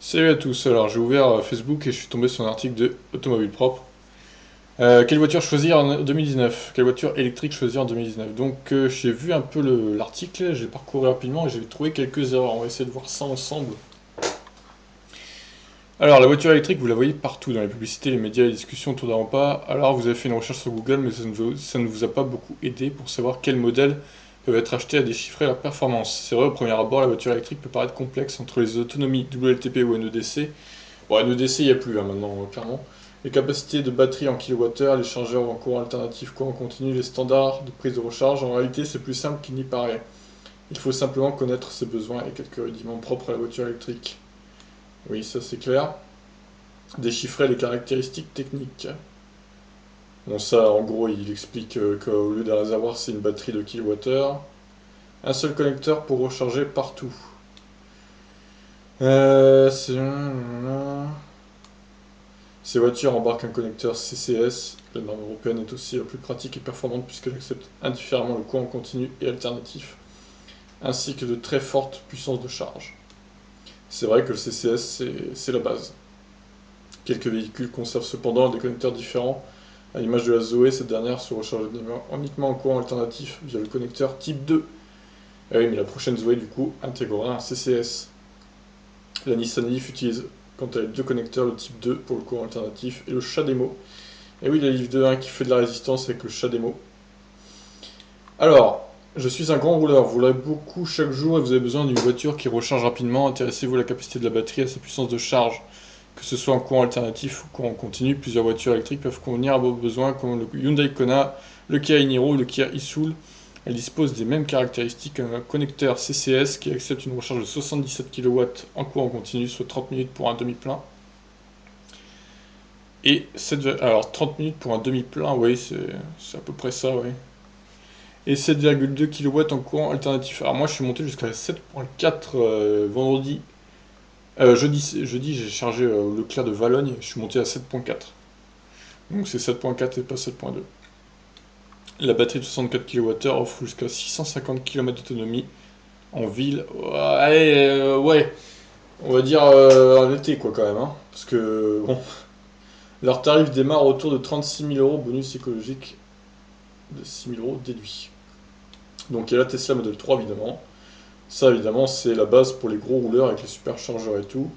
Salut à tous, alors j'ai ouvert Facebook et je suis tombé sur un article de Automobile Propre. Quelle voiture choisir en 2019? Quelle voiture électrique choisir en 2019? Donc j'ai vu un peu l'article, j'ai parcouru rapidement et j'ai trouvé quelques erreurs. On va essayer de voir ça ensemble. Alors la voiture électrique, vous la voyez partout dans les publicités, les médias, les discussions autour d'un repas. Alors vous avez fait une recherche sur Google, mais ça ne vous a pas beaucoup aidé pour savoir quels modèles peuvent être achetés à déchiffrer leur performance. C'est vrai, au premier abord, la voiture électrique peut paraître complexe entre les autonomies WLTP ou NEDC. Bon, NEDC, il n'y a plus hein, maintenant, clairement. Les capacités de batterie en kilowattheure, les chargeurs en courant alternatif, courant continu, les standards de prise de recharge, en réalité, c'est plus simple qu'il n'y paraît. Il faut simplement connaître ses besoins et quelques rudiments propres à la voiture électrique. Oui, ça c'est clair. Déchiffrer les caractéristiques techniques. Bon, ça, en gros, il explique qu'au lieu d'un réservoir, c'est une batterie de kilowattheure. Un seul connecteur pour recharger partout. C'est... Ces voitures embarquent un connecteur CCS. La norme européenne est aussi la plus pratique et performante puisqu'elle accepte indifféremment le courant continu et alternatif, ainsi que de très fortes puissances de charge. C'est vrai que le CCS, c'est la base. Quelques véhicules conservent cependant des connecteurs différents. À l'image de la Zoé, cette dernière se recharge uniquement en courant alternatif via le connecteur type 2. Ah oui, mais la prochaine Zoé, du coup, intégrera un CCS. La Nissan Leaf utilise quant à elle deux connecteurs, le type 2 pour le courant alternatif et le CHAdeMO. Et oui, la Leaf 2.1 qui fait de la résistance avec le CHAdeMO. Alors, je suis un grand rouleur, vous roulez beaucoup chaque jour et vous avez besoin d'une voiture qui recharge rapidement. Intéressez-vous à la capacité de la batterie et à sa puissance de charge. Que ce soit en courant alternatif ou courant continu, plusieurs voitures électriques peuvent convenir à vos besoins comme le Hyundai Kona, le Kia Niro ou le Kia e-Soul. Elles disposent des mêmes caractéristiques qu'un connecteur CCS qui accepte une recharge de 77 kW en courant continu, soit 30 minutes pour un demi-plein. Et 7, alors 30 minutes pour un demi-plein, oui, c'est à peu près ça, oui. Et 7,2 kW en courant alternatif. Alors moi je suis monté jusqu'à 7,4 vendredi. Jeudi j'ai chargé le Leclerc de Valogne, je suis monté à 7,4. Donc c'est 7,4 et pas 7,2. La batterie de 64 kWh offre jusqu'à 650 km d'autonomie en ville. Allez, ouais, on va dire en été quoi quand même. Hein, parce que bon, leur tarif démarre autour de 36 000 euros, bonus écologique de 6 000 euros déduit. Donc il y a la Tesla Model 3 évidemment. Ça, évidemment, c'est la base pour les gros rouleurs avec les superchargeurs et tout.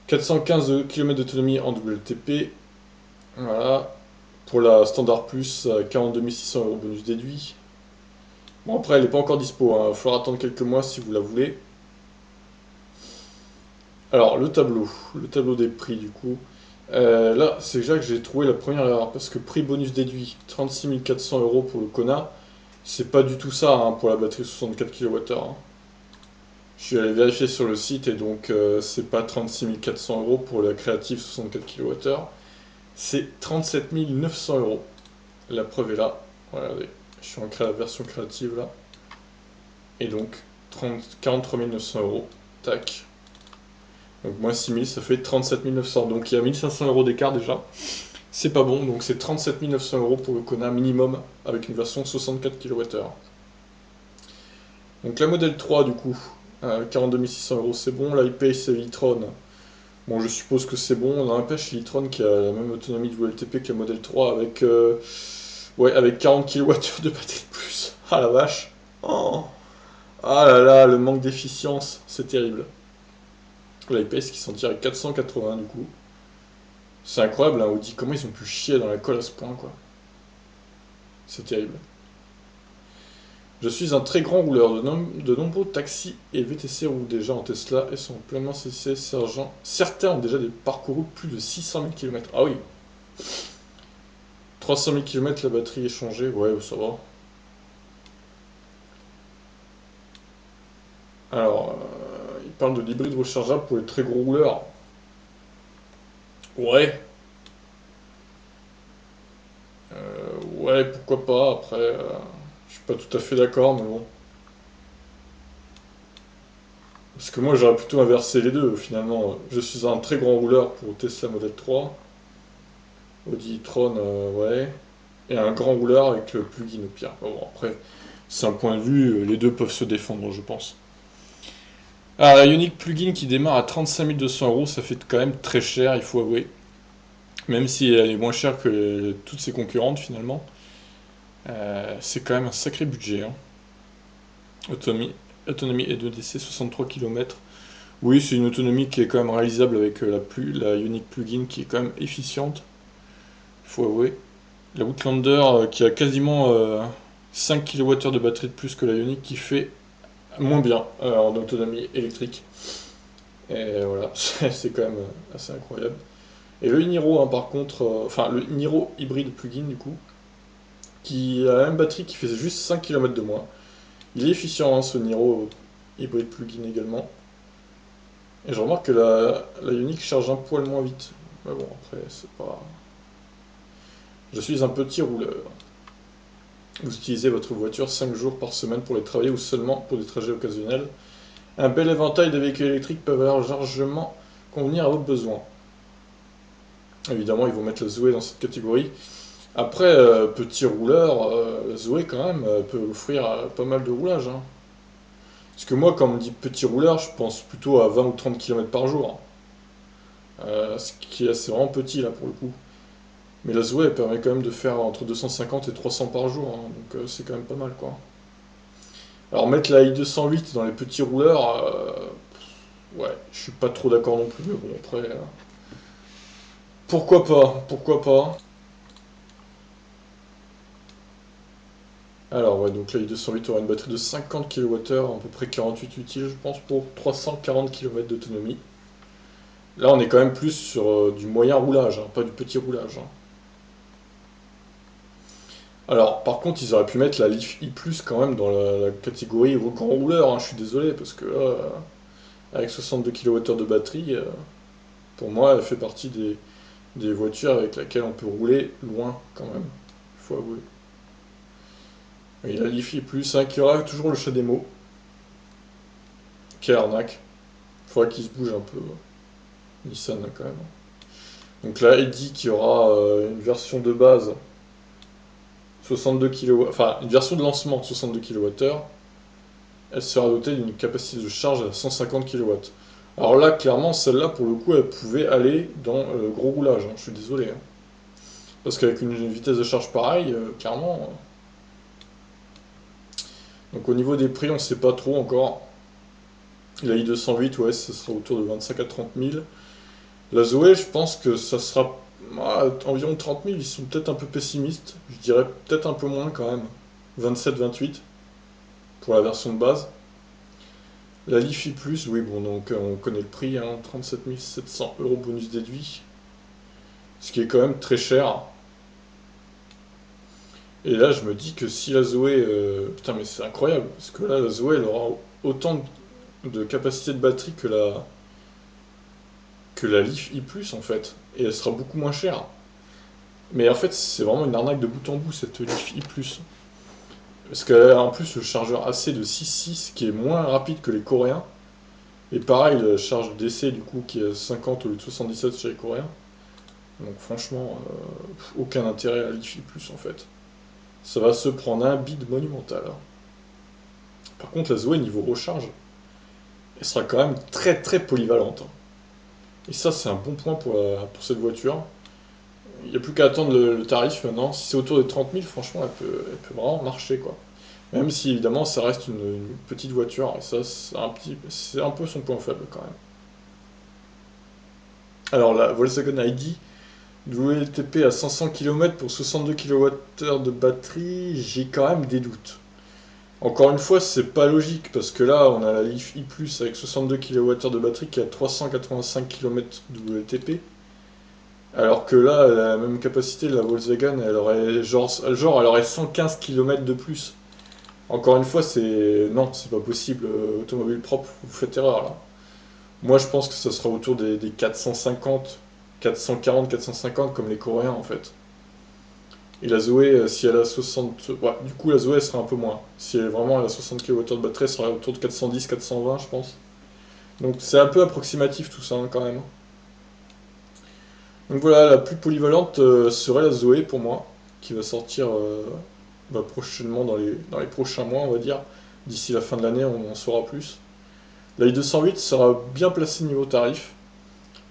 415 km d'autonomie en WLTP. Voilà. Pour la Standard Plus, 42 600 euros bonus déduit. Bon, après, elle n'est pas encore dispo. Il va falloir attendre quelques mois si vous la voulez. Alors, le tableau des prix, du coup. Là, c'est déjà que j'ai trouvé la première erreur. Parce que prix bonus déduit, 36 400 euros pour le Kona. C'est pas du tout ça hein, pour la batterie 64 kWh. Hein. Je suis allé vérifier sur le site et donc c'est pas 36 400 euros pour la Creative 64 kWh, c'est 37 900 euros. La preuve est là. Regardez, je suis en version créative là. Et donc 43 900 euros. Tac. Donc moins 6 000, ça fait 37 900. Donc il y a 1500 euros d'écart déjà. C'est pas bon, donc c'est 37 900 euros pour le Kona minimum avec une version 64 kWh. Donc la modèle 3 du coup, 42 600 euros c'est bon. L'iPace et l'e-tron. Bon, je suppose que c'est bon. On a un pêche l'e-tron qui a la même autonomie de WLTP que le modèle 3 avec, ouais, avec 40 kWh de batterie de plus. Ah la vache. Oh. Ah là là, le manque d'efficience, c'est terrible. L'iPS qui s'en tire à 480 du coup. C'est incroyable, hein, Audi, comment ils ont pu chier dans la colle à ce point, quoi. C'est terrible. Je suis un très grand rouleur. De nombreux taxis et VTC roulent déjà en Tesla et sont pleinement CC. Certains ont déjà parcouru plus de 600 000 km. Ah oui, 300 000 km, la batterie est changée, ouais, ça va. Alors, il parle de l'hybride rechargeable pour les très gros rouleurs. Ouais, ouais, pourquoi pas, après, je suis pas tout à fait d'accord, mais bon. Parce que moi, j'aurais plutôt inversé les deux, finalement. Je suis un très grand rouleur pour Tesla Model 3, Audi e-tron, ouais, et un grand rouleur avec le plug-in au pire. Bon, après, c'est un point de vue, les deux peuvent se défendre, je pense. Alors, la Ioniq Plugin qui démarre à 35 200 euros, ça fait quand même très cher, il faut avouer. Même si elle est moins chère que toutes ses concurrentes finalement. C'est quand même un sacré budget, hein. Autonomie, autonomie E2DC 63 km. Oui, c'est une autonomie qui est quand même réalisable avec la Ioniq Plugin qui est quand même efficiente, il faut avouer. La Outlander qui a quasiment 5 kWh de batterie de plus que la Ioniq qui fait moins bien en autonomie électrique. Et voilà, c'est quand même assez incroyable. Et le Niro, hein, par contre, enfin le Niro hybride plugin du coup, qui a la même batterie qui fait juste 5 km de moins. Il est efficient, hein, ce Niro hybride plugin également. Et je remarque que la Ioniq charge un poil moins vite. Mais bon, après, c'est pas. Je suis un petit rouleur. Vous utilisez votre voiture 5 jours par semaine pour les travailler ou seulement pour des trajets occasionnels. Un bel éventail de véhicules électriques peuvent alors largement convenir à vos besoins. Évidemment, ils vont mettre le Zoé dans cette catégorie. Après, petit rouleur, Zoé quand même peut offrir pas mal de roulage, hein. Parce que moi, quand on me dit petit rouleur, je pense plutôt à 20 ou 30 km par jour. Ce qui est assez vraiment petit là pour le coup. Mais la Zoé elle permet quand même de faire entre 250 et 300 par jour, hein, donc c'est quand même pas mal quoi. Alors mettre la i208 dans les petits rouleurs, ouais, je suis pas trop d'accord non plus, mais bon après, pourquoi pas, pourquoi pas. Alors ouais, donc la i208 aura une batterie de 50 kWh, à peu près 48 utiles je pense, pour 340 km d'autonomie. Là on est quand même plus sur du moyen roulage, hein, pas du petit roulage, hein. Alors par contre ils auraient pu mettre la Leaf i+, quand même dans la catégorie grand rouleur, hein, je suis désolé, parce que là, avec 62 kWh de batterie, pour moi elle fait partie des voitures avec lesquelles on peut rouler loin quand même, il faut avouer. Et la Leaf i+, hein, qui aura toujours le chat démo, quelle arnaque. Il faudrait qu'il se bouge un peu, Nissan quand même. Donc là, il dit qu'il y aura une version de base 62 kW, enfin une version de lancement 62 kWh, elle sera dotée d'une capacité de charge à 150 kW. Alors là, clairement, celle-là, pour le coup, elle pouvait aller dans le gros roulage, hein, je suis désolé, hein. Parce qu'avec une vitesse de charge pareille, clairement. Donc au niveau des prix, on ne sait pas trop encore. La i208, ouais, ça sera autour de 25 à 30 000. La Zoé, je pense que ça sera environ 30 000. Ils sont peut-être un peu pessimistes. Je dirais peut-être un peu moins quand même. 27-28 pour la version de base. La Leafy Plus, oui, bon, donc on connaît le prix, hein, 37 700 euros bonus déduit. Ce qui est quand même très cher. Et là, je me dis que si la Zoé. Putain, mais c'est incroyable. Parce que là, la Zoé, elle aura autant de capacité de batterie que la Leaf i+, en fait. Et elle sera beaucoup moins chère. Mais en fait, c'est vraiment une arnaque de bout en bout, cette Leaf i+. Parce qu'elle a en plus le chargeur AC de 6.6 qui est moins rapide que les Coréens. Et pareil, la charge d'essai du coup qui est 50 au lieu de 77 chez les Coréens. Donc franchement, aucun intérêt à l'IFI plus en fait. Ça va se prendre un bid monumental, hein. Par contre, la Zoé niveau recharge, elle sera quand même très très polyvalente, hein. Et ça, c'est un bon point pour cette voiture. Il n'y a plus qu'à attendre le tarif maintenant. Si c'est autour des 30 000, franchement, elle peut vraiment marcher quoi. Même si évidemment ça reste une petite voiture, et ça c'est un peu son point faible quand même. Alors la Volkswagen ID, WLTP à 500 km pour 62 kWh de batterie, j'ai quand même des doutes. Encore une fois, c'est pas logique, parce que là on a la Leaf i+, avec 62 kWh de batterie qui a 385 km de WLTP, alors que là, la même capacité, la Volkswagen, elle aurait elle aurait 115 km de plus. Encore une fois, non, c'est pas possible. Automobile propre, vous faites erreur là. Moi, je pense que ça sera autour des 450, 440, 450 comme les Coréens en fait. Et la Zoé, si elle a 60, ouais, du coup la Zoé elle sera un peu moins. Si elle est vraiment à 60 kWh de batterie, elle sera autour de 410, 420, je pense. Donc c'est un peu approximatif tout ça, hein, quand même. Donc voilà, la plus polyvalente serait la Zoé pour moi, qui va sortir prochainement dans les prochains mois, on va dire. D'ici la fin de l'année, on en saura plus. La i208 sera bien placée niveau tarif,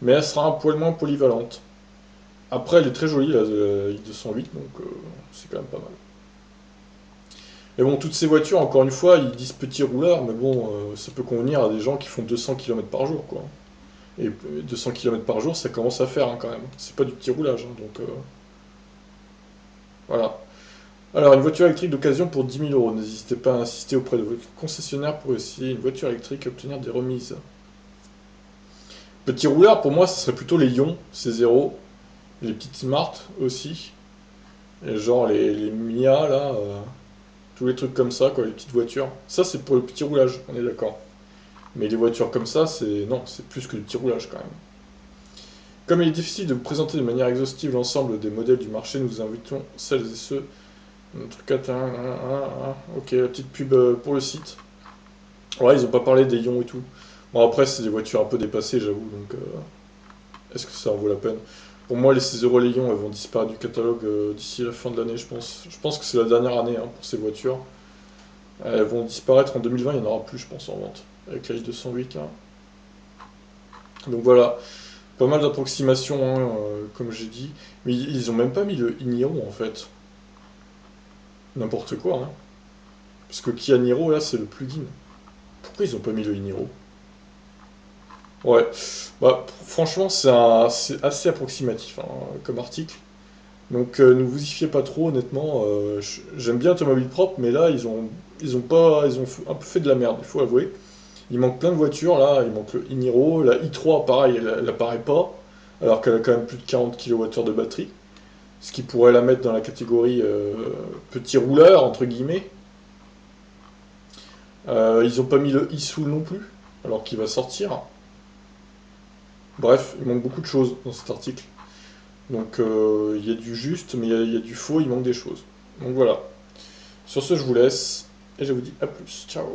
mais elle sera un poil moins polyvalente. Après, elle est très jolie, la i208, donc c'est quand même pas mal. Mais bon, toutes ces voitures, encore une fois, ils disent petit rouleur, mais bon, ça peut convenir à des gens qui font 200 km par jour, quoi. Et 200 km par jour, ça commence à faire, hein, quand même. C'est pas du petit roulage, hein, donc voilà. Alors, une voiture électrique d'occasion pour 10 000 euros. N'hésitez pas à insister auprès de votre concessionnaire pour essayer une voiture électrique et obtenir des remises. Petit rouleur, pour moi, ce serait plutôt les Ion, C0, les petites Smart aussi, et genre les Mia, là, tous les trucs comme ça, quoi, les petites voitures. Ça, c'est pour le petit roulage, on est d'accord. Mais les voitures comme ça, c'est non, c'est plus que du petit roulage quand même. Comme il est difficile de vous présenter de manière exhaustive l'ensemble des modèles du marché, nous invitons celles et ceux. Notre 4, ok, la petite pub pour le site. Ouais, ils ont pas parlé des ions et tout. Bon, après, c'est des voitures un peu dépassées, j'avoue, donc est-ce que ça en vaut la peine? Pour moi, les 6 euros les ions, elles vont disparaître du catalogue d'ici la fin de l'année, je pense. Je pense que c'est la dernière année hein, pour ces voitures. Elles vont disparaître en 2020, il n'y en aura plus, je pense, en vente. Avec la i208, là. Donc voilà, pas mal d'approximations, hein, comme j'ai dit. Mais ils ont même pas mis le i-Niro, en fait. N'importe quoi, hein. Parce que Kia Niro, là, c'est le plugin. Pourquoi ils ont pas mis le i-Niro? Ouais, bah franchement c'est assez approximatif hein, comme article. Donc ne vous y fiez pas trop honnêtement. J'aime bien Automobile Propre, mais là ils ont un peu fait de la merde, il faut avouer. Il manque plein de voitures là, il manque le i-Niro, la i3 pareil, elle apparaît pas, alors qu'elle a quand même plus de 40 kWh de batterie, ce qui pourrait la mettre dans la catégorie petit rouleur entre guillemets. Ils ont pas mis le e-Soul non plus, alors qu'il va sortir. Bref, il manque beaucoup de choses dans cet article. Donc il y a du juste, mais il y a du faux, il manque des choses. Donc voilà. Sur ce, je vous laisse et je vous dis à plus. Ciao.